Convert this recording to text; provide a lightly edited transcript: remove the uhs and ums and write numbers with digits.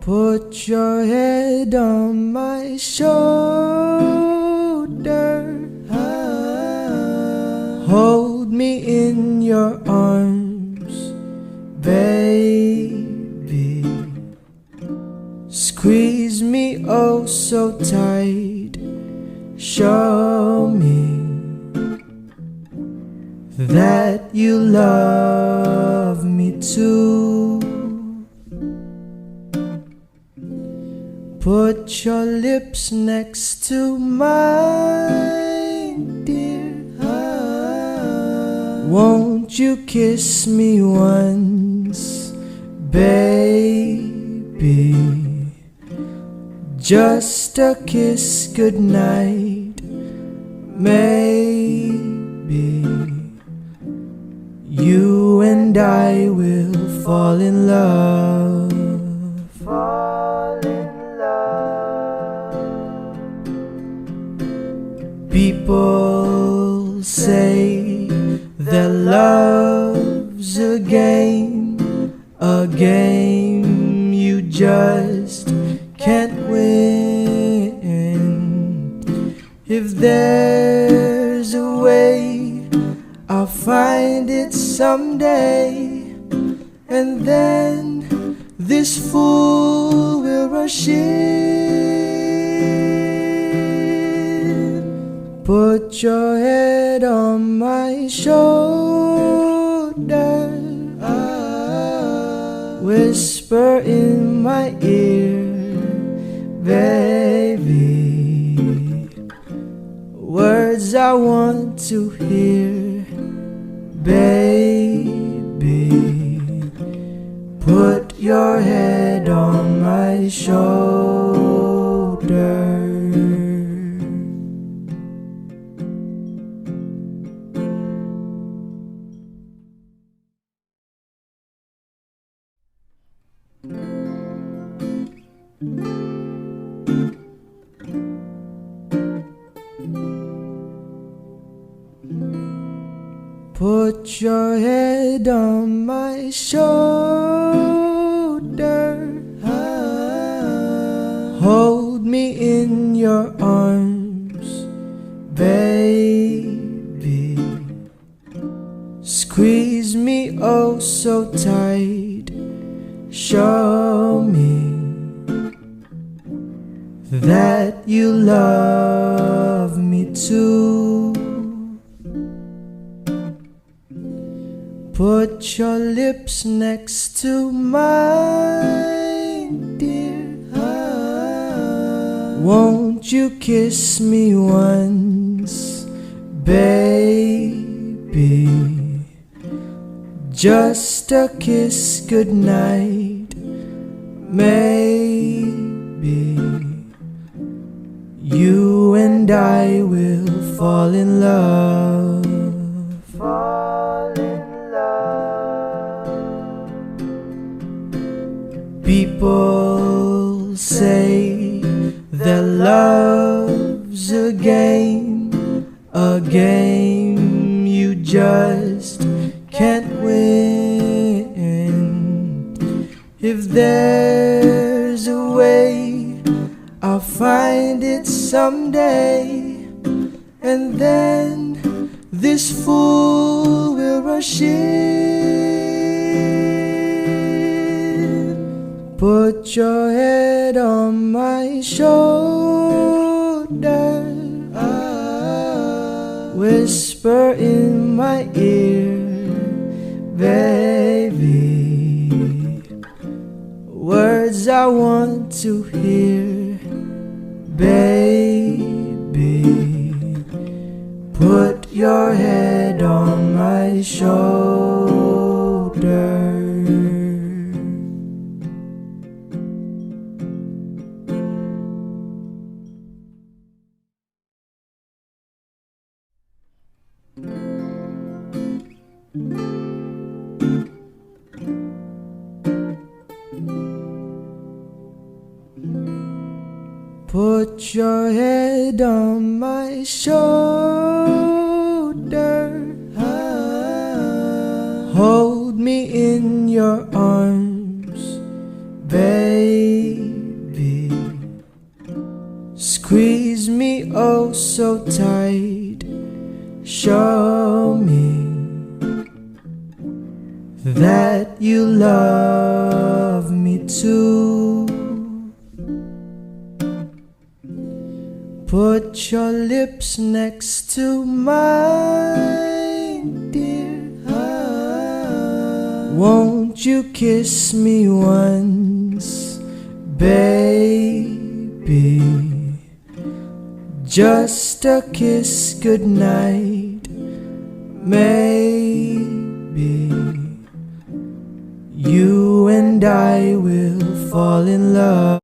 Put your head on my shoulder. Hold me in your arms, baby. Squeeze me oh so tight. Show me that you love me too. Put your lips next to mine, dear. Won't you kiss me once, baby? Just a kiss goodnight, maybe. You and I will fall in love. People say that love's a game you just can't win. If there's a way, I'll find it someday, and then this fool will rush in. Put your head on my shoulder, whisper in my ear, baby, words I want to hear, baby. Put your head on my shoulder. Put your head on my shoulder. Hold me in your arms, baby. Squeeze me oh so tight. Show me that you love me too. Put your lips next to mine, dear. Won't you kiss me once, baby? Just a kiss goodnight, maybe. You and I will fall in love. People say that love's a game you just can't win. If there's a way, I'll find it someday, and then this fool will rush in. Put your head on my shoulder, whisper in my ear, baby, words I want to hear, baby. Put your head on my shoulder. Put your head on my shoulder. your arms, baby. Squeeze me oh so tight. Show me that you love me too. Put your lips next to mine, dear. Won't you kiss me once, baby? Just a kiss goodnight, maybe. You and I will fall in love.